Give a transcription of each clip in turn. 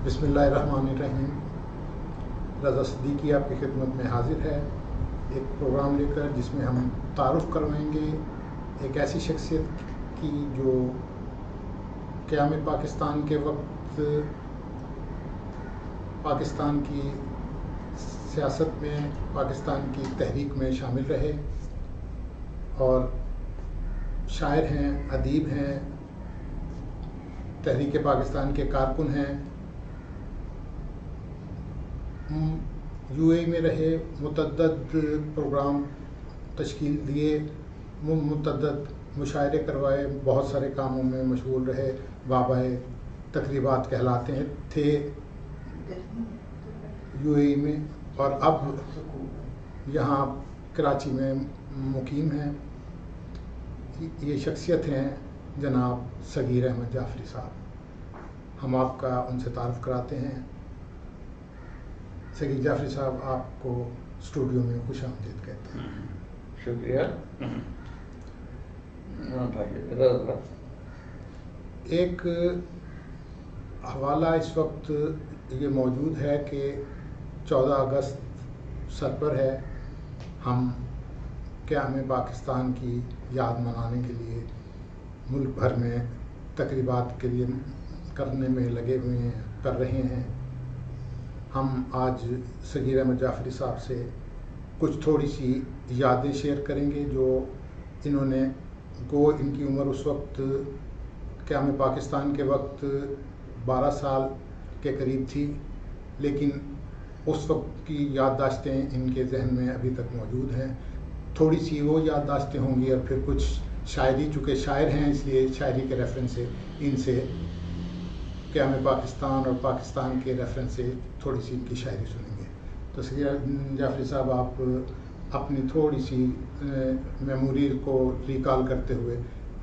بسم اللہ الرحمن الرحیم۔ رضا صدیقی آپ کی خدمت میں حاضر ہے ایک پروگرام لے کر، جس میں ہم تعارف کروائیں گے ایک ایسی شخصیت کی جو قیام پاکستان کے وقت پاکستان کی سیاست میں، پاکستان کی تحریک میں شامل رہے اور شاعر ہیں، ادیب ہیں، تحریک پاکستان کے کارکن ہیں، یو اے میں رہے، متعدد پروگرام تشکیل دیے، متعدد مشاعرے کروائے، بہت سارے کاموں میں مشغول رہے، بابائے تقریبات کہلاتے ہیں تھے یو اے میں، اور اب یہاں کراچی میں مقیم ہیں۔ یہ شخصیت ہیں جناب صغیر احمد جعفری صاحب۔ ہم آپ کا ان سے تعارف کراتے ہیں۔ صغیر جعفری صاحب، آپ کو اسٹوڈیو میں خوش آمدید کہتے ہیں۔ شکریہ۔ ایک حوالہ اس وقت یہ موجود ہے کہ 14 اگست سر پر ہے۔ ہم قیام پاکستان کی یاد منانے کے لیے ملک بھر میں تقریبات کے لیے کرنے میں لگے ہوئے ہیں، کر رہے ہیں۔ ہم آج صغیر احمد جعفری صاحب سے کچھ تھوڑی سی یادیں شیئر کریں گے جو انہوں نے، گو ان کی عمر اس وقت قیام پاکستان کے وقت 12 سال کے قریب تھی، لیکن اس وقت کی یادداشتیں ان کے ذہن میں ابھی تک موجود ہیں۔ تھوڑی سی وہ یادداشتیں ہوں گی اور پھر کچھ شاعری، چونکہ شاعر ہیں اس لیے شاعری کے ریفرنس سے ان سے قیام پاکستان اور پاکستان کے ریفرنس سے تھوڑی سی ان کی شاعری سنیں گے۔ تو صغیر جعفری صاحب، آپ اپنی تھوڑی سی میموری کو ریکال کرتے ہوئے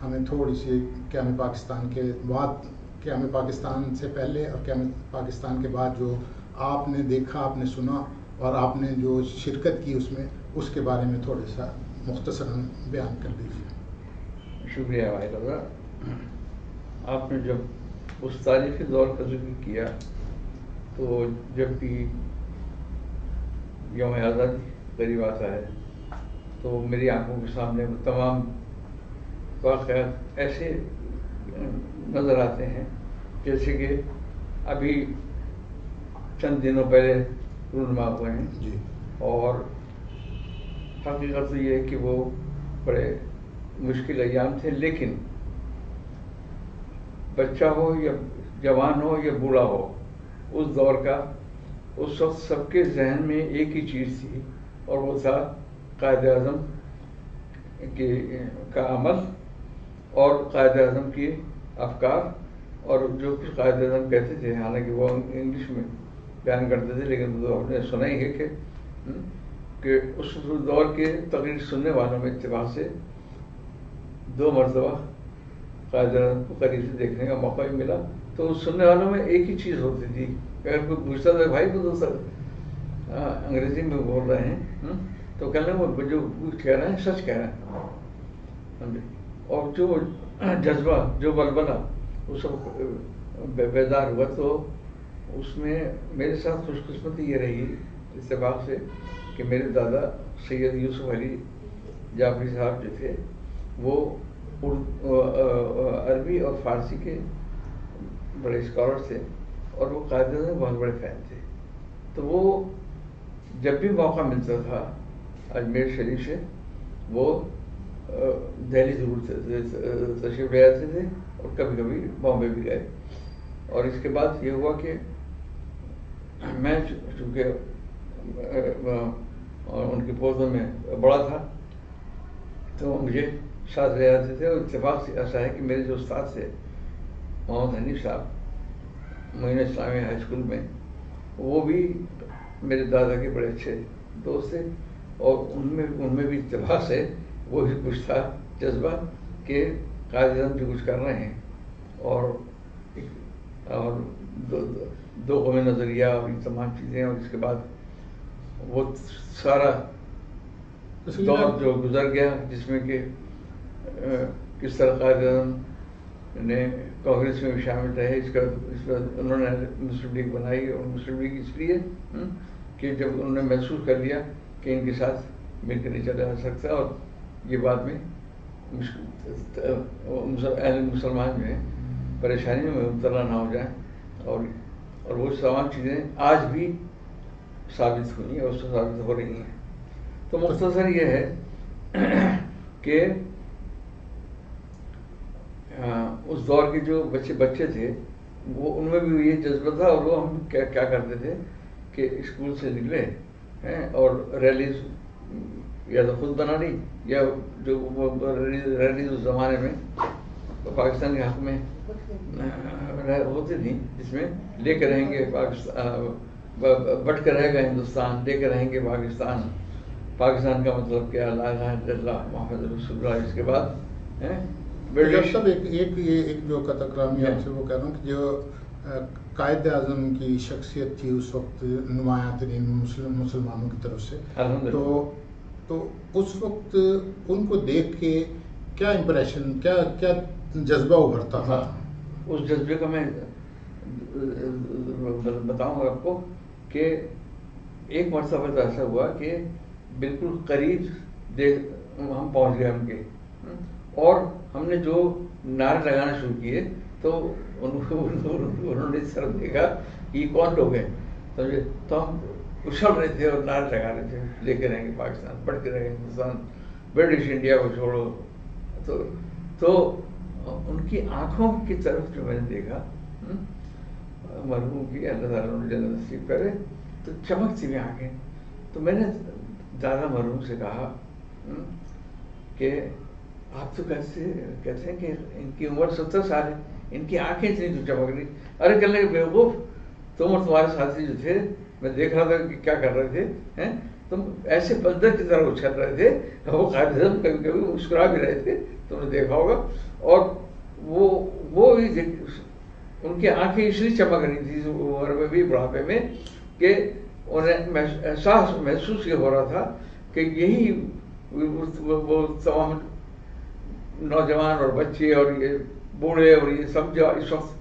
ہمیں تھوڑی سی قیام پاکستان کے بعد، قیام پاکستان سے پہلے اور قیام پاکستان کے بعد جو آپ نے دیکھا، آپ نے سنا اور آپ نے جو شرکت کی اس کے بارے میں تھوڑا سا مختصراً بیان کر دیجیے۔ شکریہ بھائی رضا۔ آپ نے جب اس تاریخی دور کا ذکر کیا تو جب بھی یوم آزادی قریب آتا ہے تو میری آنکھوں کے سامنے وہ تمام واقعات ایسے نظر آتے ہیں جیسے کہ ابھی چند دنوں پہلے رونما ہوئے ہیں جی۔ اور حقیقت تو یہ ہے کہ وہ بڑے مشکل ایام تھے، لیکن بچہ ہو یا جوان ہو یا بوڑھا ہو، اس دور کا، اس وقت سب کے ذہن میں ایک ہی چیز تھی اور وہ تھا قائد اعظم کا عمل اور قائد اعظم کے افکار، اور جو کچھ قائد اعظم کہتے تھے، حالانکہ وہ انگلش میں بیان کرتے تھے، لیکن وہ آپ نے سنا ہی ہے کہ اس دور کے تقریر سننے والوں میں اتفاق سے 2 مرتبہ قائد اعظم کو قریب سے دیکھنے کا موقع بھی ملا، تو اس سننے والوں میں ایک ہی چیز ہوتی تھی، اگر کوئی پوچھتا تھا بھائی کو دوسرا انگریزی میں بول رہے ہیں تو کہنا وہ جو کہہ رہے ہیں سچ کہہ رہے ہیں، سمجھے؟ اور جو جذبہ، جو بلبلہ اس وقت بیدار ہوا، تو اس میں میرے ساتھ خوش قسمتی یہ رہی اتفاق سے کہ میرے دادا سید یوسف علی جعفری صاحب جو تھے وہ عربی اور فارسی کے بڑے اسکالر تھے اور وہ قائد اعظم کے بہت بڑے فین تھے، تو وہ جب بھی موقع ملتا تھا اجمیر شریف سے وہ دہلی ضرور تشریف لے آتے تھے اور کبھی کبھی بامبے بھی گئے۔ اور اس کے بعد یہ ہوا کہ میں چونکہ ان کی پوزوں میں بڑا تھا تو مجھے ساتھ لے آتے تھے، اور اتفاق سے ایسا ہے کہ میرے جو استاد تھے محمد حنیف صاحب معین اسلامیہ ہائی اسکول میں، وہ بھی میرے دادا کے بڑے اچھے دوست تھے، اور ان میں بھی اتفاق سے وہی کچھ تھا جذبہ کہ قائد اعظم جو کچھ کر رہے ہیں اور دو قومی نظریہ اور یہ تمام چیزیں، اور اس کے بعد وہ سارا دور جو گزر گیا جس میں کہ کس طرح قائد اعظم نے کانگریس میں بھی شامل رہے. اس پر انہوں نے مسلم لیگ بنائی, اور مسلم لیگ اس لیے کہ جب انہوں نے محسوس کر لیا کہ ان کے ساتھ مل کر نہیں چلا جا سکتا, اور یہ بعد میں اہل مسلمان جو ہیں پریشانی میں مبتلا نہ ہو جائیں, اور وہ تمام چیزیں آج بھی ثابت ہوئی ہیں اور ثابت ہو رہی ہیں. تو مختصر یہ ہے کہ اس دور کے جو بچے تھے وہ ان میں بھی یہ جذبہ تھا, اور وہ ہم کیا کرتے تھے کہ اسکول سے نکلے اور ریلیز یا تو خود بنا لی, یا جو ریلیز اس زمانے میں پاکستان کے حق میں ہوتی تھیں, جس میں لے کے رہیں گے پاکستان, بٹ کر رہے گا ہندوستان, لے کے رہیں گے پاکستان, پاکستان کا مطلب کیا, لا الہ الا اللہ محمد رسول اللہ. اس کے بعد سب ایک جو قطع کلامی آپ سے وہ کہہ رہا ہوں کہ جو قائد اعظم کی شخصیت تھی اس وقت نمایاں ترین مسلمانوں کی طرف سے, تو اس وقت ان کو دیکھ کے کیا امپریشن, کیا جذبہ ابھرتا تھا؟ اس جذبے کا میں بتاؤں گا آپ کو کہ ایک مرتبہ تو ایسا ہوا کہ بالکل قریب ہم پہنچ گئے ان کے, اور ہم نے جو نعرے لگانا شروع کیے تو انہوں نے اس طرف دیکھا کہ یہ کون لوگ ہیں, سمجھے, تو ہم اچھل رہے تھے اور نعرے لگا رہے تھے, لے کے رہیں گے پاکستان, بڑھ کے رہیں گے ہندوستان, برٹش انڈیا کو چھوڑو. تو ان کی آنکھوں کی طرف جو میں نے دیکھا مرحوم کی, اللہ تعالیٰ نے جنت نصیب کرے, تو چمکتی ہوئی آنکھیں. تو میں نے دادا مرحوم سے کہا کہ آپ تو کہتے ہیں کہ ان کی عمر 70 سال ہے, ان کی آنکھیں اتنی تو چمک رہی. ارے کہنے لگے بیوقوف, تم اور تمہارے ساتھی جو تھے, میں دیکھ رہا تھا کہ کیا کر رہے تھے, تم ایسے بندر کی طرح اچھل رہے تھے, وہ قائد اعظم کبھی کبھی مسکرا بھی رہے تھے, تم نے دیکھا ہوگا. اور وہ ان کی آنکھیں اس لیے چمک رہی تھی عمر میں بھی, بڑھاپے میں, کہ انہیں احساس محسوس یہ ہو رہا تھا کہ یہی وہ تمام نوجوان اور بچے اور یہ بوڑھے اور یہ سب جو اس وقت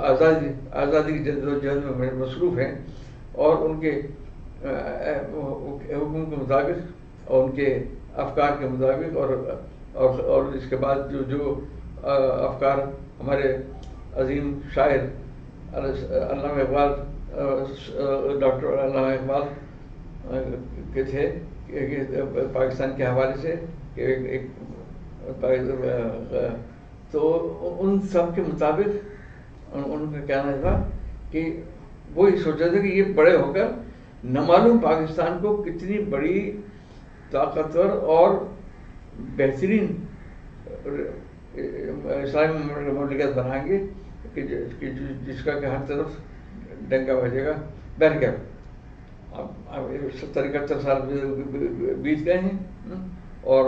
آزادی کی جدوجہد میں مصروف ہیں, اور ان کے حکم کے مطابق اور ان کے افکار کے مطابق, اور اس کے بعد جو افکار ہمارے عظیم شاعر علامہ اقبال, ڈاکٹر علامہ اقبال کے تھے پاکستان کے حوالے سے, تو ان سب کے مطابق ان کا کہنا تھا کہ وہ یہ سوچا تھا کہ یہ بڑے ہو کر نہ معلوم پاکستان کو کتنی بڑی طاقتور اور بہترین اسلامی مملکت بنائیں گے کہ جس کا کہ ہر طرف ڈنکا بجے گا. بہرکیف اب 70-71 سال بیت گئے ہیں, اور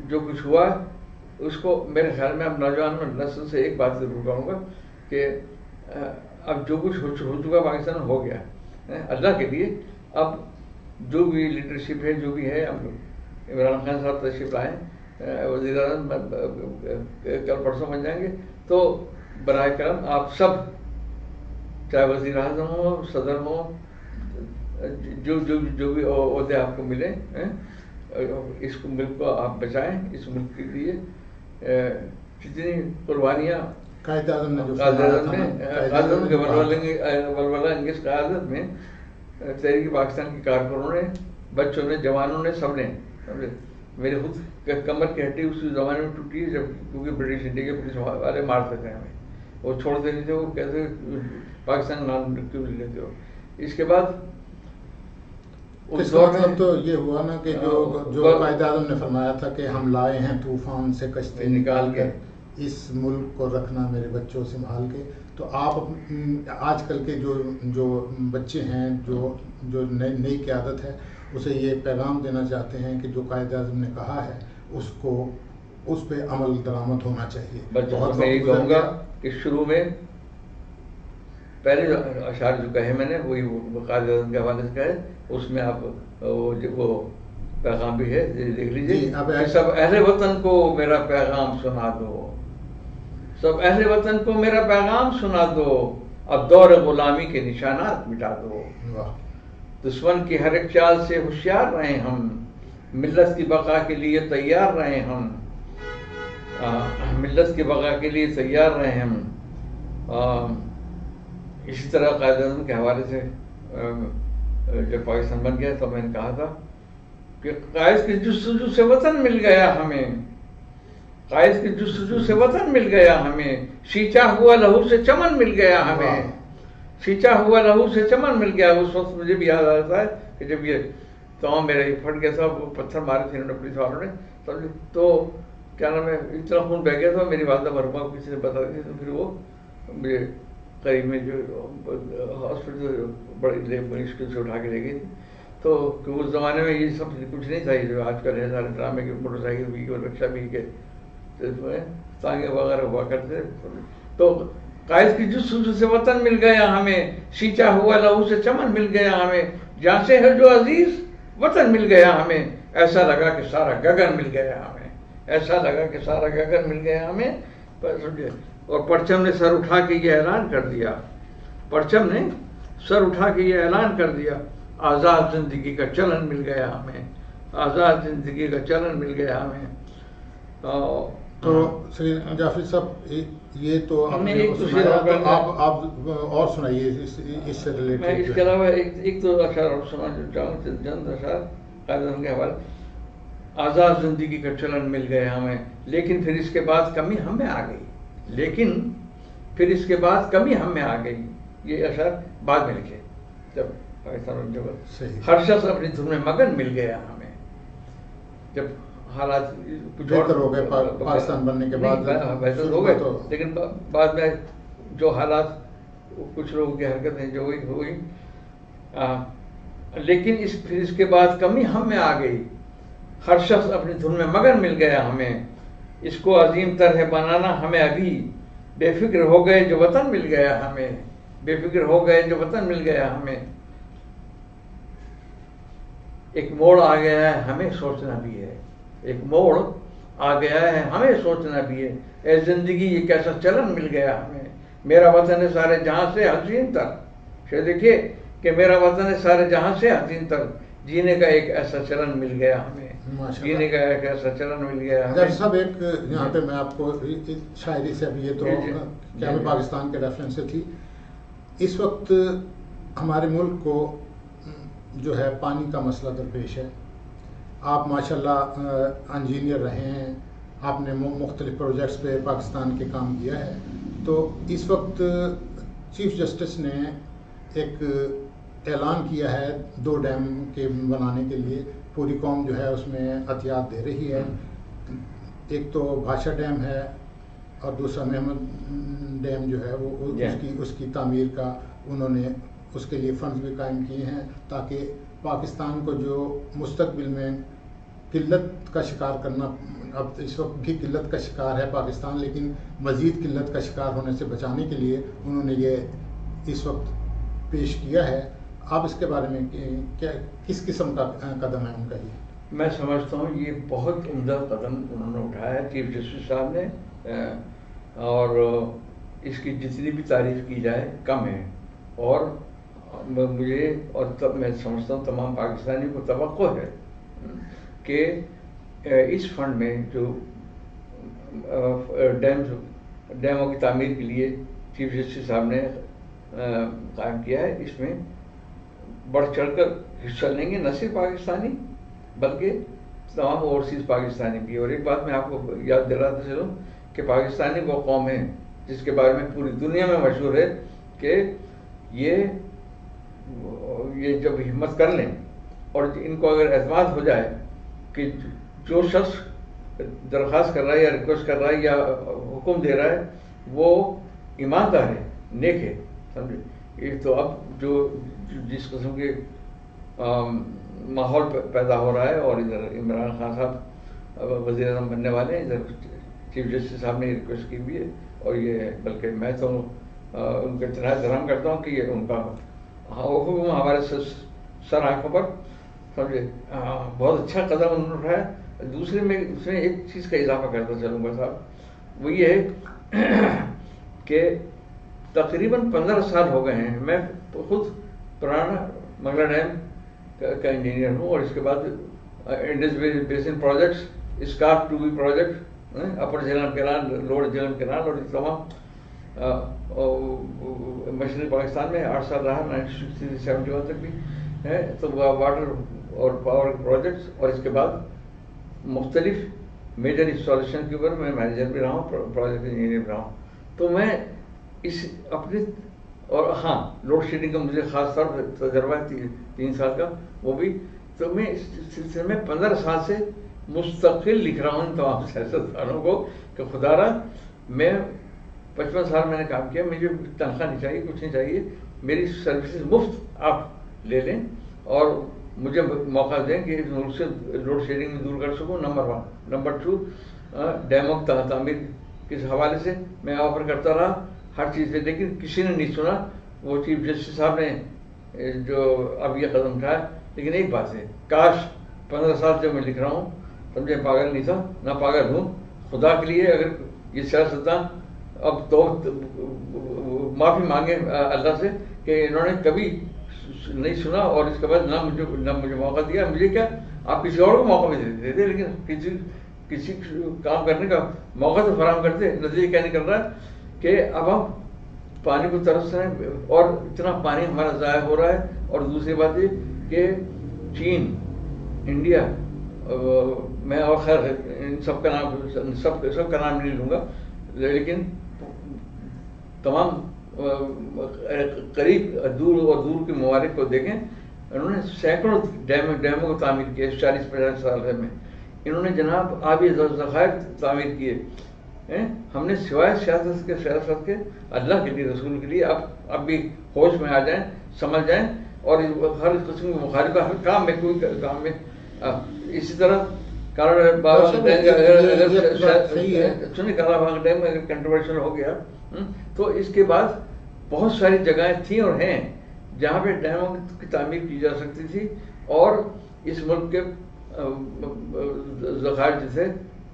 جو کچھ ہوا اس کو میرے خیال میں اب نوجوان نسل سے ایک بات ضرور کہوں گا کہ اب جو کچھ ہو چکا پاکستان ہو گیا اللہ کے لیے. اب جو بھی لیڈرشپ ہے, جو بھی ہے, اب عمران خان صاحب تشریف لائیں, وزیر اعظم کل پرسوں بن جائیں گے, تو براہ کرم آپ سب, چاہے وزیر اعظم ہو, صدر ہو, جو بھی عہدے آپ کو ملیں, اس ملک کو آپ بچائیں. اس ملک کے لیے جتنی قربانیاں قائد اعظم کے ولولہ انگیز قیادت میں تحریک پاکستان کے کارکنوں نے, بچوں نے, جوانوں نے, سب نے, میرے خود کمر کی ہڈی اس زمانے میں ٹوٹی ہے جب, کیونکہ برٹش انڈیا کے پولیس والے مارتے تھے ہمیں, وہ چھوڑتے نہیں تھے, وہ کہتے پاکستان نام کیوں نہیں لیتے ہو. اس کے بعد اس کا مطلب تو یہ ہوا نا کہ جو قائد اعظم نے فرمایا تھا کہ ہم لائے ہیں طوفان سے کشتی نکال کے, اس ملک کو رکھنا میرے بچوں سے سنبھال کے. تو آپ آج کل کے جو بچے ہیں, جو نئی قیادت ہے, اسے یہ پیغام دینا چاہتے ہیں کہ جو قائد اعظم نے کہا ہے اس پہ عمل درآمد ہونا چاہیے. بہت میں یہ کہوں گا کہ شروع میں پہلے جو اشعار جو کہے میں نے وہی قائد اعظم کے حوالے سے کہے, اس میں آپ وہ پیغام بھی ہے، دیکھ لیجیے جی، اب کہ سب اہل وطن کو میرا پیغام سنا دو، سب اہل وطن کو میرا پیغام سنا دو، اب دور غلامی کے نشانات مٹا دو، واہ، دشمن کی ہر ایک چال سے ہوشیار رہیں ہم، ملت کی بقا کے لیے تیار رہیں ہم، ملت کی بقا کے لیے تیار رہیں ہم۔ اسی طرح قائد اعظم کے حوالے سے جب پاکستان بن گیا تو میں نے کہا تھا کہ قائد کی جستجو سے وطن مل گیا ہمیں، قائد کی جستجو سے وطن مل گیا ہمیں، سینچا ہوا لہو سے چمن مل گیا ہمیں، سینچا ہوا لہو سے چمن مل گیا۔ اس وقت مجھے بھی یاد آتا ہے کہ جب یہ تمام میرا یہ پھٹ گیا تھا، وہ پتھر مارے تھے انہوں نے پولیس والوں نے، تو کیا نام ہے اتنا خون بہ گیا تھا، میری والدہ مرحومہ کو کسی نے بتا دی، تو پھر وہ مجھے قریب میں جو ہاسپٹل بڑی مشکل سے اٹھا کے لے گئی تھی، تو اس زمانے میں یہ سب کچھ نہیں تھا، یہ جو آج کل ہے سارے ڈرامے کے، موٹر سائیکل بھی اور رکشا بھی کے تانگے وغیرہ ہوا کرتے، تو قائد کی جستجو سے وطن مل گیا ہمیں، سینچا ہوا لہو سے چمن مل گیا ہمیں، جہاں سے ہے جو عزیز وطن مل گیا ہمیں، ایسا لگا کہ سارا گگن مل گیا ہمیں، ایسا لگا کہ سارا گگن مل گیا ہمیں، اور پرچم نے سر اٹھا کے یہ اعلان کر دیا، پرچم نے سر اٹھا کے یہ اعلان کر دیا، آزاد زندگی کا چلن مل گیا ہمیں، آزاد زندگی کا چلن مل گیا ہمیں۔ تو سید جعفری صاحب یہ تو آپ میں نے ایک سنایا، تو آپ اور سنائیے اس سے میں اس ریلیٹڈ۔ کے علاوہ ایک دو اشعار اور سنا چاہوں، چند اشعار قائد اعظم کے حوالے۔ آزاد زندگی کا چلن مل گیا ہمیں، لیکن پھر اس کے بعد کمی ہم میں آ گئی، لیکن پھر اس کے بعد کمی ہم میں آ گئی، یہ اشعار بعد میں لکھے جب پاکستان جب ہر شخص اپنی دھن میں مگن مل گیا ہمیں، جب حالات کچھ بہتر ہو گئے پاکستان بننے کے بعد، بہتر ہو گئے، لیکن بعد میں جو حالات کچھ لوگوں کی حرکتیں جو ہوئی، لیکن پھر اس کے بعد کمی ہم میں آ گئی، ہر شخص اپنی دھن میں مگن مل گیا ہمیں، اس کو عظیم طرح بنانا ہمیں ابھی، بے فکر ہو گئے جو وطن مل گیا ہمیں، بے فکر ہو گئے جو وطن مل گیا ہمیں، ایک موڑ آ گیا ہے ہمیں سوچنا بھی ہے، ایک موڑ آ گیا ہے ہمیں سوچنا بھی ہے، اے زندگی یہ کیسا چلن مل گیا ہمیں، میرا وطن ہے سارے جہاں سے حسین تر، شاید دیکھیے کہ میرا وطن ہے سارے جہاں سے حسین تر، جینے کا ایک ایسا چلن مل گیا ہمیں، جینے کا ایک ایسا چلن مل گیا ہمیں۔ جعفری صاحب ایک یہاں پہ میں آپ کو شاعری سے ابھی یہ تو کیا میں پاکستان کے ریفرنس سے تھی، اس وقت ہمارے ملک کو جو ہے پانی کا مسئلہ درپیش ہے، آپ ماشاءاللہ انجینئر رہے ہیں، آپ نے مختلف پروجیکٹس پہ پاکستان کے کام کیا ہے، تو اس وقت چیف جسٹس نے ایک اعلان کیا ہے 2 ڈیم کے بنانے کے لیے، پوری قوم جو ہے اس میں عطیات دے رہی ہے، ایک تو بھاشا ڈیم ہے اور دوسرا محمد ڈیم جو ہے وہ اس کی تعمیر کا انہوں نے اس کے لیے فنڈز بھی قائم کیے ہیں، تاکہ پاکستان کو جو مستقبل میں قلت کا شکار کرنا، اب اس وقت بھی قلت کا شکار ہے پاکستان، لیکن مزید قلت کا شکار ہونے سے بچانے کے لیے انہوں نے یہ اس وقت پیش کیا ہے، آپ اس کے بارے میں کیا کس قسم کا قدم ہے ان کا یہ؟ میں سمجھتا ہوں یہ بہت عمدہ قدم انہوں نے اٹھایا ہے چیف جسٹس صاحب نے، اور اس کی جتنی بھی تعریف کی جائے کم ہے، اور مجھے اور تب میں سمجھتا ہوں تمام پاکستانی کو توقع ہے کہ اس فنڈ میں جو ڈیموں کی تعمیر کے لیے چیف جسٹس صاحب نے قائم کیا ہے، اس میں بڑھ چڑھ کر حصہ لیں گے نہ صرف پاکستانی بلکہ تمام اوورسیز پاکستانی بھی۔ اور ایک بات میں آپ کو یاد دلاتا چلوں کہ پاکستانی وہ قوم ہے جس کے بارے میں پوری دنیا میں مشہور ہے کہ یہ جب ہمت کر لیں اور ان کو اگر اعتماد ہو جائے کہ جو شخص درخواست کر رہا ہے یا ریکویسٹ کر رہا ہے یا حکم دے رہا ہے وہ ایماندار ہے، نیک ہے، سمجھے، یہ تو اب جو جس قسم کے ماحول پیدا ہو رہا ہے، اور ادھر عمران خان صاحب وزیر اعظم بننے والے ہیں، ادھر چیف جسٹس صاحب نے ریکویسٹ کی بھی ہے، اور یہ بلکہ میں تو ان کا احترام کرتا ہوں کہ یہ ان کا حکم ہمارے سر آنکھوں پر سمجھے. بہت اچھا قدم انہوں نے اٹھایا. دوسرے میں اس میں ایک چیز کا اضافہ کرتا چلوں گا صاحب, وہ یہ ہے کہ تقریباً 15 سال ہو گئے ہیں میں خود پرانا منگلا ڈیم کا انجینئر ہوں, اور اس کے بعد انڈس بیسن پروجیکٹس, اسکارپ 2B پروجیکٹ, اپر Jhelum canal, lower Jhelum canal, اور تمام مشرقی پاکستان میں 8 سال رہا, 1960 سے 71 تک بھی ہے. تو واٹر اور پاور پروجیکٹس, اور اس کے بعد مختلف میجر انسٹالیشن کے اوپر میں مینیجر بھی رہا ہوں, پروجیکٹ انجینئر بھی رہا ہوں. تو میں اس اپنے, اور ہاں لوڈ شیڈنگ کا مجھے خاص طور پر تجربہ ہے 3 سال کا, وہ بھی. تو میں اس سلسلے میں 15 سال سے مستقل لکھ رہا ہوں ان تمام سیاستدانوں کو کہ خدا را میں 55 سال میں نے کام کیا, مجھے تنخواہ نہیں چاہیے, کچھ نہیں چاہیے, میری سروسز مفت آپ لے لیں اور مجھے موقع دیں کہ اس ملک سے لوڈ شیڈنگ میں دور کر سکوں. نمبر 1. نمبر 2, ڈیموں کی تعمیر کے حوالے سے میں آفر کرتا رہا ہر چیز سے, لیکن کسی نے نہیں سنا. وہ چیف جسٹس صاحب نے جو اب یہ قدم اٹھایا. لیکن ایک بات ہے, کاش 15 سال سے میں لکھ رہا ہوں, سمجھے, پاگل نہیں تھا, نہ پاگل ہوں. خدا کے لیے اگر یہ سیاستدان اب تو معافی مانگے اللہ سے کہ انہوں نے کبھی نہیں سنا, اور اس کے بعد نہ مجھے موقع دیا. مجھے کیا, آپ کسی اور کو موقع بھی دیتے تھے, لیکن کسی کام کرنے کا موقع تو فراہم کرتے. نتیجہ کیا نکل رہا ہے کہ اب ہم پانی کو ترس رہے ہیں, اور اتنا پانی ہمارا ضائع ہو رہا ہے. اور دوسری بات یہ کہ چین, انڈیا, میں اور خیر ان سب کا نام نہیں لوں گا, لیکن تمام قریب دور کے ممالک کو دیکھیں, انہوں نے سینکڑوں ڈیموں کو تعمیر کیا 40-50 سال میں. انہوں نے جناب آبی ذخائر تعمیر کیے. ہم نے سوائے سیاست کے اللہ کے لیے, رسول کے لیے اب بھی ہوش میں آ جائیں, سمجھ جائیں, اور ہر قسم کی مخالفت ہر کام میں, کوئی کام میں. اسی طرح کالا باغ ڈیم اگر کنٹروورشل ہو گیا تو اس کے بعد بہت ساری جگہیں تھیں اور ہیں جہاں پہ ڈیموں کی تعمیر کی جا سکتی تھی, اور اس ملک کے ذخائر جیسے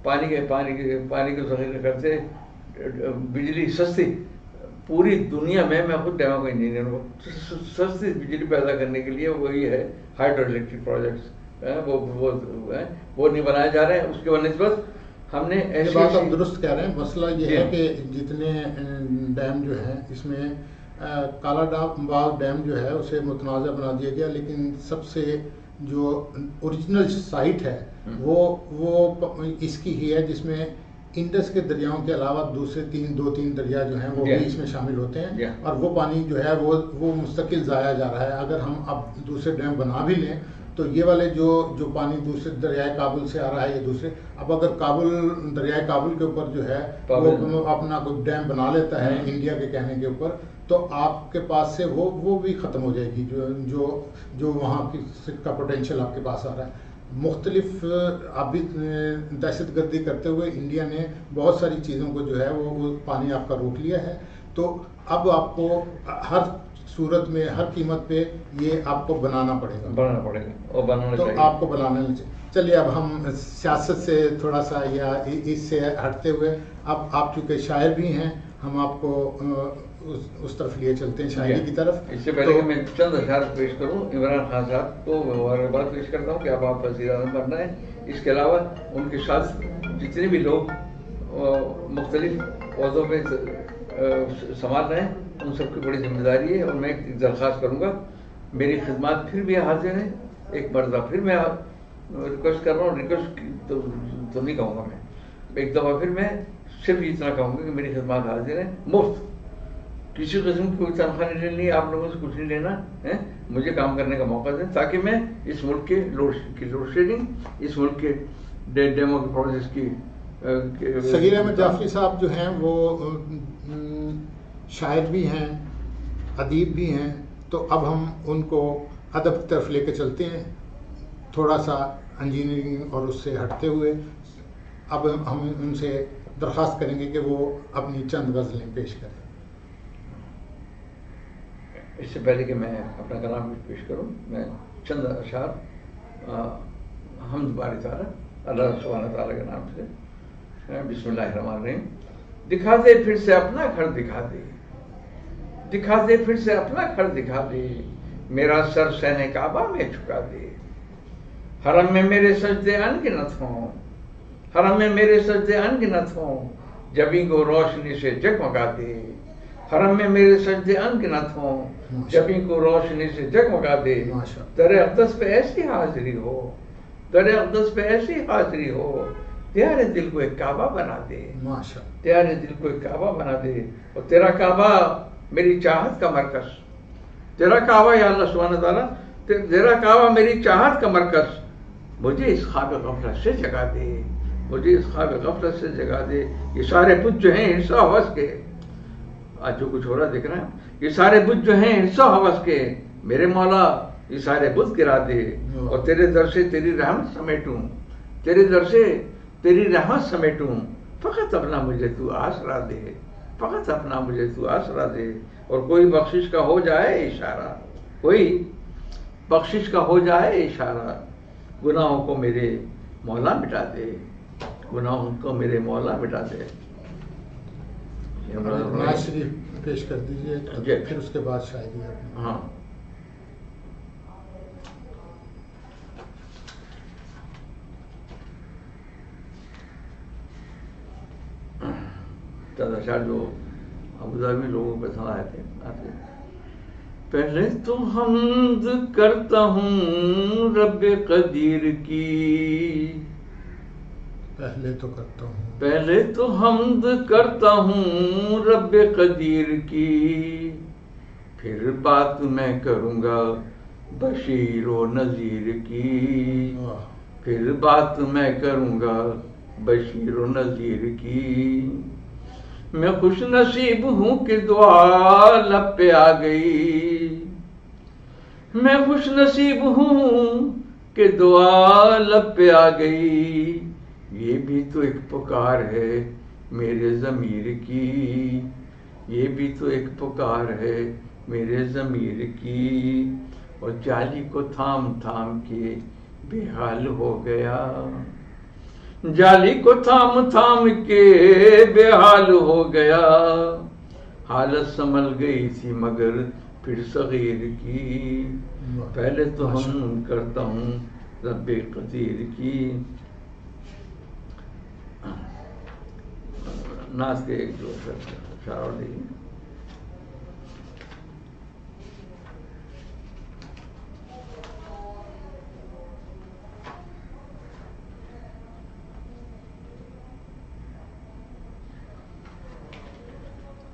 پانی کے ذخیرے کرتے, بجلی سستی, پوری دنیا میں خود ڈیموں کا انجینئر ہوں, سستی بجلی پیدا کرنے کے لیے وہی ہے ہائیڈرو الیکٹرک پروجیکٹس, وہ نہیں بنائے جا رہے ہیں. اس کے بنسبت ہم نے ایسی بات آپ درست کہہ رہے ہیں. مسئلہ یہ ہے کہ جتنے ڈیم جو ہیں اس میں کالا باغ ڈیم جو ہے اسے متنازع بنا دیا گیا, لیکن سب سے جو اوریجنل سائٹ ہے وہ اس کی ہی ہے, جس میں انڈس کے دریاؤں کے علاوہ دوسرے 2-3 دریا جو ہیں وہ بھی اس میں شامل ہوتے ہیں, اور وہ پانی جو ہے وہ مستقل ضائع جا رہا ہے. اگر ہم اب دوسرے ڈیم بنا بھی لیں تو یہ والے جو پانی دوسرے دریائے کابل سے آ رہا ہے, یہ دوسرے, اب اگر دریائے کابل کے اوپر جو ہے وہ اپنا کوئی ڈیم بنا لیتا ہے انڈیا کے کہنے کے اوپر, تو آپ کے پاس سے وہ بھی ختم ہو جائے گی جو وہاں کا پوٹینشیل آپ کے پاس آ رہا ہے. مختلف ابھی دہشت گردی کرتے ہوئے انڈیا نے بہت ساری چیزوں کو جو ہے وہ پانی آپ کا روک لیا ہے. تو اب آپ کو ہر صورت میں ہر قیمت پہ یہ آپ کو بنانا پڑے گا اور بنانا تو چاہیے. آپ کو بنانا چاہیے. چلیے اب ہم سیاست سے تھوڑا سا یا اس سے ہٹتے ہوئے, اب آپ چونکہ شاعر بھی ہیں, ہم آپ کو اس طرف لیے چلتے ہیں, شاعری کی طرف. اس سے پہلے کہ میں چند اشعار پیش کروں, عمران خان صاحب کو مبارکباد پیش کرتا ہوں کہ اب آپ وزیر اعظم بننا ہے. اس کے علاوہ ان کے ساتھ جتنے بھی لوگ مختلف عہدوں پہ سنبھال رہے ہیں ان سب کی بڑی ذمہ داری ہے, اور میں ایک درخواست کروں گا, میری خدمات پھر بھی حاضر ہیں. ایک مرتبہ پھر میں ریکویسٹ کر رہا ہوں, ریکویسٹ تو نہیں کہوں گا, میں ایک دفعہ پھر میں صرف اتنا کہوں گا کہ میری خدمات حاضر ہیں, مفت, کسی قسم کی کوئی تنخواہ نہیں لینی, آپ لوگوں سے کچھ نہیں لینا ہے. مجھے کام کرنے کا موقع دیں تاکہ میں اس ملک کے لوڈ شیڈنگ, اس ملک کے ڈیمو کے پروجیکٹس کی. صغیر احمد جعفری صاحب جو ہیں وہ شاعر بھی ہیں, ادیب بھی ہیں, تو اب ہم ان کو ادب کی طرف لے کے چلتے ہیں, تھوڑا سا انجینئرنگ اور اس سے ہٹتے ہوئے. اب ہم ان سے درخواست کریں گے کہ وہ اپنی چند غزلیں پیش کریں. اس سے پہلے کہ میں اپنا کلام پیش کروں, میں چند اشعار حمد باری تعالیٰ اللہ سبحانہ تعالیٰ کے نام سے. بسم اللہ الرحمن الرحیم. دکھا دے پھر سے اپنا گھر دکھا دے, دکھا دے پھر سے اپنا گھر دکھا دے, میرا سر سہنے کعبہ میں جھکا دے. حرم میں میرے سجدے انگنت ہوں, حرم میں میرے سجدے انگنت ہوں, جبیں کو روشنی سے جگمگا دے. حرم میں میرے سجدے انگنت ہوں, جبیں کو روشنی سے جگمگا دے. در اقدس پہ ایسی حاضری ہو, در اقدس پہ ایسی حاضری ہو, تیرے دل کو ایک کعبہ بنا دے, تیرے دل کو ایک کعبہ بنا دے. اور تیرا کعبہ میری چاہت کا مرکز, تیرا کعبہ یا اللہ سبحانہ تعالیٰ, تیرا کعبہ میری چاہت کا مرکز. مجھے اس خواب غفلت سے جگا دے, مجھے اس خواب غفلت سے جگا دے. یہ سارے بت جو ہیں حصہ حوث کے, آج جو کچھ ہو رہا دیکھ رہے ہیں, یہ سارے بت جو ہیں حصہ حوث کے, میرے مولا یہ سارے بت گرا دے. اور تیرے در سے تیری رحمت سمیٹوں, تیرے در سے تیری رحمت سمیٹوں. فقط اپنا مجھے تو آسرا دے, فقط اپنا مجھے تو آسرا دے. اور کوئی بخشش کا ہو جائے اشارہ, کوئی بخشش کا ہو جائے اشارہ, گناہوں کو میرے مولا مٹا دے, گناہوں کو میرے مولا مٹا دے. نواز شریف پیش کر دیجیے, پھر اس کے بعد شاعری. ہاں, اشعار جو ابوظہبی میں لوگوں کو پسند آئے تھے. پہلے تو حمد کرتا ہوں رب قدیر کی, پہلے تو کرتا ہوں, پہلے تو حمد کرتا ہوں رب قدیر کی, پھر بات میں کروں گا بشیر و نذیر کی, پھر بات میں کروں گا بشیر و نذیر کی. میں خوش نصیب ہوں کہ دعا لب پہ آ گئی, میں خوش نصیب ہوں کہ دعا لب پہ آ گئی. یہ بھی تو ایک پکار ہے میرے ضمیر کی, یہ بھی تو ایک پکار ہے میرے ضمیر کی. اور جالی کو تھام تھام کے بے حال ہو گیا, جالی کو تھام تھام کے بے حال ہو گیا. حالت سنبھل گئی تھی مگر پھر صغیر کی, پہلے تو ہم کرتا ہوں رب قدیر کی. ناز کے ایک جو اشعار دیکھیں.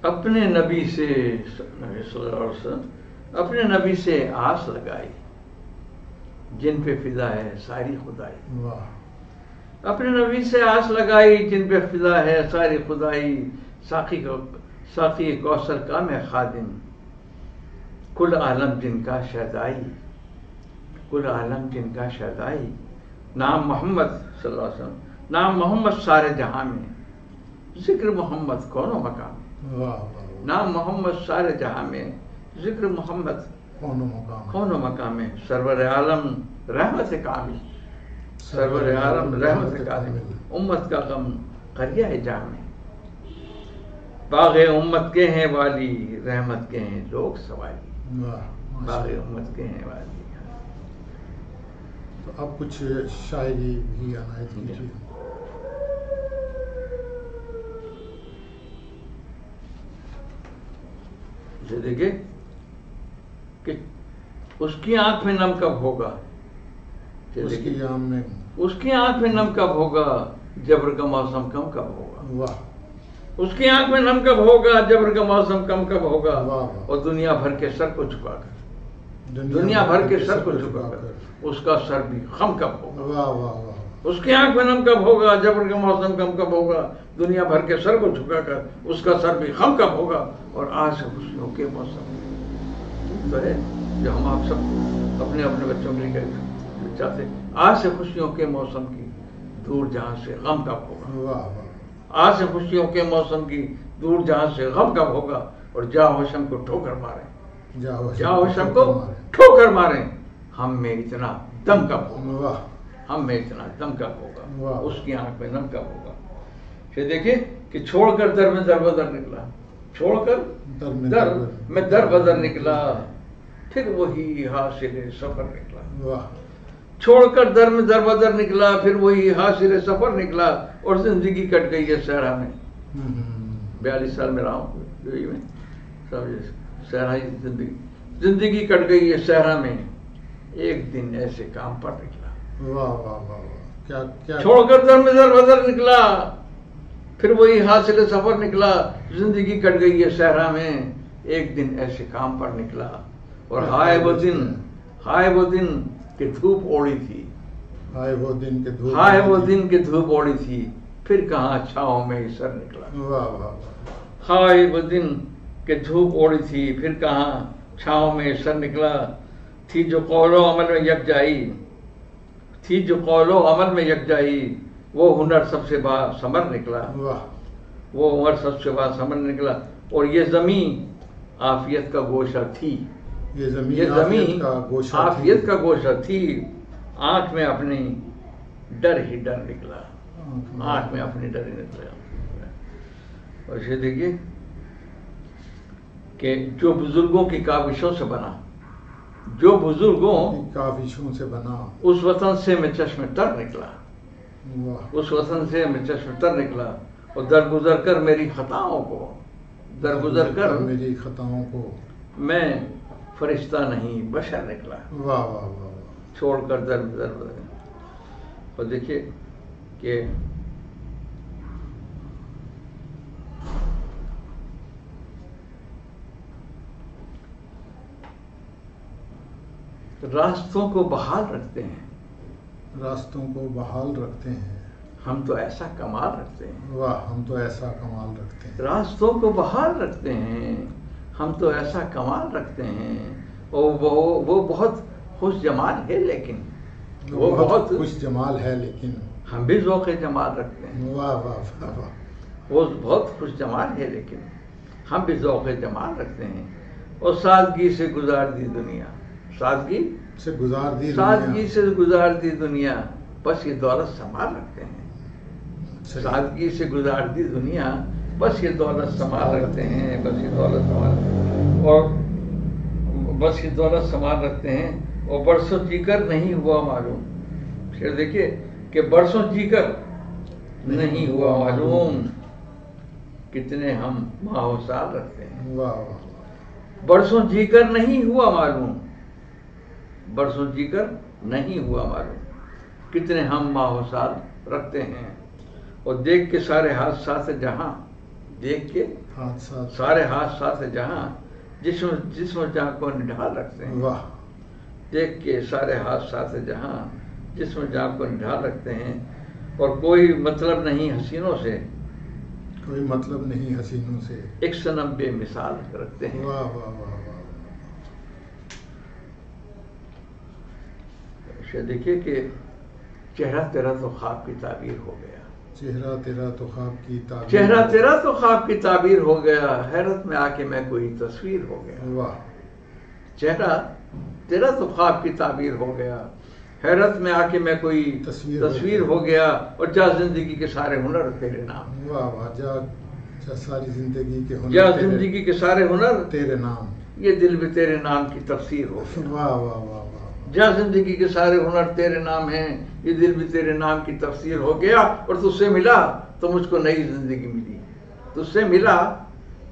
اپنے نبی سے صلی اللہ علیہ وسلم, اپنے نبی سے آس لگائی جن پہ فدا ہے ساری خدائی. اپنے نبی سے آس لگائی جن پہ فدا ہے ساری خدائی. ساقی کوثر کا میں خادم, کل عالم جن کا شہدائی, کل عالم جن کا شہدائی. نام محمد صلی اللہ علیہ وسلم, نام محمد سارے جہاں میں, ذکر محمد کونوں مقام. نام محمد سارے جہاں میں, ذکر محمد کونوں مقام میں. سرور عالم رحمت کامل, سرور عالم رحمت کامل. امت کا غم قریہ جہاں میں, باغ امت کے ہیں والی, رحمت کے ہیں لوگ سوالی. باغ امت کے ہیں والی. تو اب کچھ شاعری بھی عنایت کیجیے. دیکھیں کہ اس کی آنکھ میں نم کب ہوگا, اس کی آنکھ میں نم کب ہوگا, جبر کا موسم کم کب ہوگا. اس کی آنکھ میں نم کب ہوگا, جبر کا موسم کم کب ہوگا. اور دنیا بھر کے سر کو جھکا کر, دنیا بھر کے سر کو جھکا کر اس کا سر بھی خم کب ہوگا. اس کی آنکھ میں نم کب ہوگا, جبر کا موسم کم کب ہوگا. دنیا بھر کے سر کو جھکا کر اس کا سر بھی خم کب ہوگا. اور آج سے خوشیوں کے موسم تو ہے جو ہم آپ سب اپنے اپنے بچوں کے لیے چاہتے ہیں. آج سے خوشیوں کے موسم کی دور جہاں سے غم کب ہوگا. آج سے خوشیوں کے موسم کی دور جہاں سے غم کب ہوگا. اور جاؤ شم کو ٹھوکر ماریں, جاؤ شم کو ٹھوکر ماریں. ہم میں اتنا دم کب ہوگا، واہ ہم میں اتنا دم کب ہوگا، واہ۔ اس کی آنکھ میں دم کب ہوگا۔ پھر دیکھیں کہ چھوڑ کر در میں در بدر نکلا، چھوڑ کر در میں در در میں در بدر نکلا، پھر وہی حاصل سفر نکلا، واہ چھوڑ کر در میں در بدر نکلا، پھر وہی حاصل سفر نکلا، اور زندگی کٹ گئی ہے صحرا میں۔ 42 سال میں رہا ہوں یو اے ای میں، صحرائی زندگی کٹ گئی ہے صحرا میں، ایک دن ایسے کام پر نکلا، واہ واہ واہ واہ، کیا کیا چھوڑ کر در میں در بدر نکلا، پھر وہی حاصل سفر نکلا، زندگی کٹ گئی ہے صحرا میں، ایک دن ایسے کام پر نکلا، اور ہائے وہ دن، ہائے وہ دن کہ دھوپ اوڑی تھی، ہائے وہ دن کے دھوپ، ہائے وہ دن کہ دھوپ اوڑی تھی، پھر کہاں چھاؤں میں ہی سر نکلا، واہ واہ واہ، ہائے وہ دن کہ دھوپ اوڑی تھی، پھر کہاں چھاؤں میں سر نکلا، تھی جو قول و عمل میں یکجائی، تھی جو قول و عمل میں یکجائی، وہ ہنر سب سے با ثمر نکلا، واہ وہ عمر سب سے با ثمر نکلا، اور یہ زمین عافیت کا گوشہ تھی، یہ یہ زمین زمین کا گوشہ عافیت کا گوشہ تھی، آنکھ میں اپنی ڈر ہی ڈر نکلا، آنکھ میں اپنی ڈر ہی نکلا۔ اور یہ دیکھیے کہ جو بزرگوں کی کاوشوں سے بنا، جو بزرگوں کاوشوں سے بنا، اس وطن سے میں چشم تر نکلا، واہ اس وطن سے میں چشم تر نکلا، اور درگزر کر میری خطاؤں کو، درگزر کر میری خطاؤں کو، میں فرشتہ نہیں بشر نکلا، واہ واہ واہ واہ، چھوڑ کر در بدر بدر۔ اور دیکھیے کہ راستوں کو بحال رکھتے ہیں، راستوں کو بحال رکھتے ہیں، ہم تو ایسا کمال رکھتے ہیں، واہ ہم تو ایسا کمال رکھتے ہیں، راستوں کو بحال رکھتے ہیں، ہم تو ایسا کمال رکھتے ہیں، اور وہ بہت خوش جمال ہے، لیکن وہ بہت خوش جمال ہے، لیکن ہم بھی ذوق جمال رکھتے ہیں، واہ واہ واہ واہ، وہ بہت خوش جمال ہے، لیکن ہم بھی ذوق جمال رکھتے ہیں، اور سادگی سے گزار دی دنیا، سادگی سے گزار دی سادگی دنیا، سے گزار دی دنیا، بس یہ دولت سنبھال رکھتے ہیں، صحیح، سادگی سے گزار دی دنیا، بس یہ دولت سنبھال رکھتے ہیں، بس یہ دولت سنبھال، اور بس یہ دولت سنبھال رکھتے ہیں، اور برسوں جی کر نہیں ہوا معلوم، پھر دیکھیے کہ برسوں جی کر نہیں ہوا معلوم، کتنے ہم ماہ و سال رکھتے ہیں، واہ واہ واہ، برسوں جی کر نہیں ہوا معلوم، برسوں جی کر نہیں ہوا معلوم، کتنے ہم ماہ و سال رکھتے ہیں، اور دیکھ کے سارے حادثات جہاں، دیکھ کے حادثات، سارے حادثات جہاں، جسم جہاں کو نڈھال رکھتے ہیں، واہ دیکھ کے سارے حادثات جہاں، جسم جہاں کو نڈھال رکھتے ہیں، اور کوئی مطلب نہیں حسینوں سے، کوئی مطلب نہیں حسینوں سے، ایک صنم بے مثال رکھتے ہیں۔ واہ واہ واہ واہ، دیکھیے کہ چہرہ تیرا تو خواب کی تعبیر ہو گیا، چہرہ تیرا تو خواب کی تعبیر، چہرہ تیرا تو خواب کی تعبیر ہو گیا، حیرت میں آ کے میں کوئی تصویر ہو گیا، واہ چہرہ تیرا تو خواب کی تعبیر ہو گیا، حیرت میں آ کے میں کوئی تصویر ہو گیا، اور جا زندگی کے سارے ہنر تیرے نام، واہ واہ، جا ساری زندگی کے ہنر جا تیرے- زندگی کے سارے ہنر تیرے نام، یہ دل بھی تیرے نام کی تفسیر ہو گیا، واہ واہ واہ واہ، جا زندگی کے سارے ہنر تیرے نام ہیں، یہ دل بھی تیرے نام کی تفسیر ہو گیا، اور تجھ سے ملا تو مجھ کو نئی زندگی ملی، تجھ سے ملا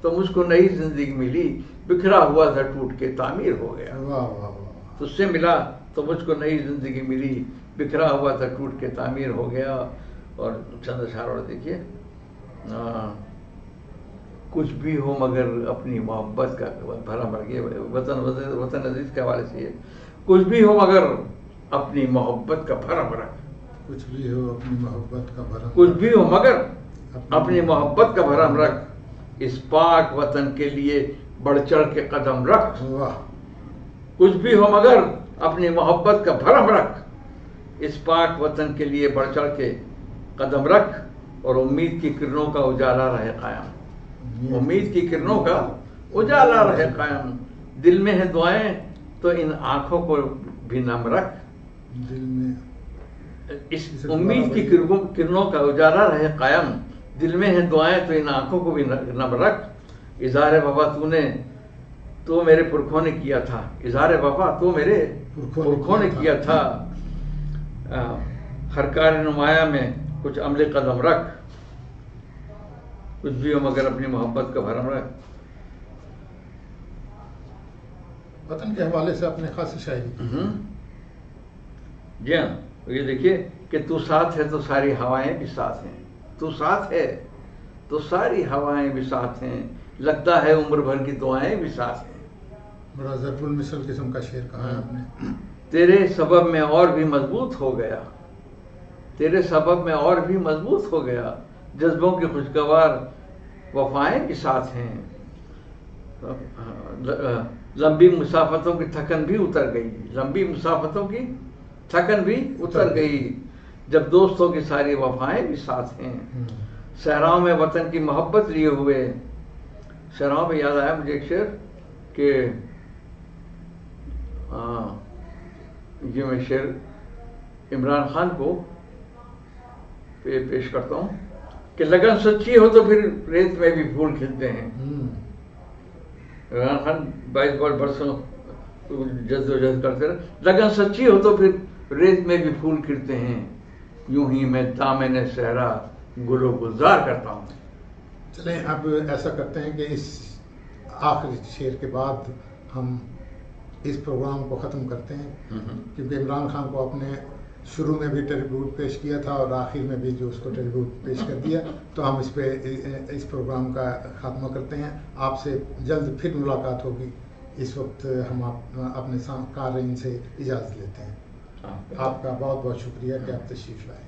تو مجھ کو نئی زندگی ملی، بکھرا ہوا تھا ٹوٹ کے تعمیر ہو گیا، واہ واہ واہ، تجھ سے ملا تو مجھ کو نئی زندگی ملی، بکھرا ہوا تھا ٹوٹ کے تعمیر ہو گیا۔ اور چند اشعار اور دیکھیے، کچھ بھی ہو مگر اپنی محبت کا بھرا بھر گیا، وطن عزیز کے حوالے سے یہ، کچھ بھی ہو مگر اپنی محبت کا بھرم رکھ، کچھ بھی ہو اپنی محبت کا بھرم، کچھ بھی ہو مگر اپنی محبت کا بھرم رکھ، اس پاک وطن کے لیے بڑھ چڑھ کے قدم رکھ، واہ، کچھ بھی ہو مگر اپنی محبت کا بھرم رکھ، اس پاک وطن کے لیے بڑھ چڑھ کے قدم رکھ، اور امید کی کرنوں کا اجالا رہے قائم، امید کی کرنوں کا اجالا رہے قائم، دل میں ہے دعائیں تو ان آنکھوں کو بھی نم رکھ، دل میں اس امید کی کرنوں کا اجالا رہے قائم، دل میں ہیں دعائیں تو ان آنکھوں کو بھی نم رکھ، اظہار وفا تو میرے پرکھوں نے کیا تھا، اظہار وفا تو میرے پرکھوں نے کیا تھا، ہر کار نمایاں میں کچھ عمل قدم رکھ، کچھ بھی ہو مگر اپنی محبت کا بھرم رکھ۔ وطن کے حوالے سے اپنے خاصی شاعری جی ہاں، یہ دیکھیے کہ تو ساتھ ہے تو ساری ہوائیں بھی ساتھ ہیں، تو ساتھ ہے تو ساری ہوائیں بھی ساتھ ہیں، لگتا ہے عمر بھر کی دعائیں بھی ساتھ ہیں۔ بڑا ضرب المثل قسم کا شعر کہا ہے آپ نے۔ تیرے سبب میں اور بھی مضبوط ہو گیا، تیرے سبب میں اور بھی مضبوط ہو گیا، جذبوں کی خوشگوار وفائیں بھی ساتھ ہیں، لمبی مسافتوں کی تھکن بھی اتر گئی، لمبی مسافتوں کی تھکن بھی اتر گئی، جب دوستوں کی ساری وفائیں بھی ساتھ ہیں، صحراؤں میں وطن کی محبت لیے ہوئے۔ صحراؤں میں یاد آیا مجھے ایک شعر کہ یہ میں شعر عمران خان کو پیش کرتا ہوں کہ لگن سچی ہو تو پھر ریت میں بھی پھول کھلتے ہیں۔ عمران خان 22 برسوں جدوجہد کرتے رہے، لگن سچی ہو تو پھر ریت میں بھی پھول کھلتے ہیں، یوں ہی میں دامن صحرا گل و گلزار کرتا ہوں۔ چلیں اب ایسا کرتے ہیں کہ اس آخری شعر کے بعد ہم اس پروگرام کو ختم کرتے ہیں، کیونکہ عمران خان کو آپ نے شروع میں بھی ٹریبیوٹ پیش کیا تھا اور آخر میں بھی جو اس کو ٹریبیوٹ پیش کر دیا، تو ہم اس پروگرام کا خاتمہ کرتے ہیں۔ آپ سے جلد پھر ملاقات ہوگی، اس وقت ہم اپنے قارئین سے اجازت لیتے ہیں۔ آپ کا بہت بہت شکریہ کہ آپ تشریف لائے۔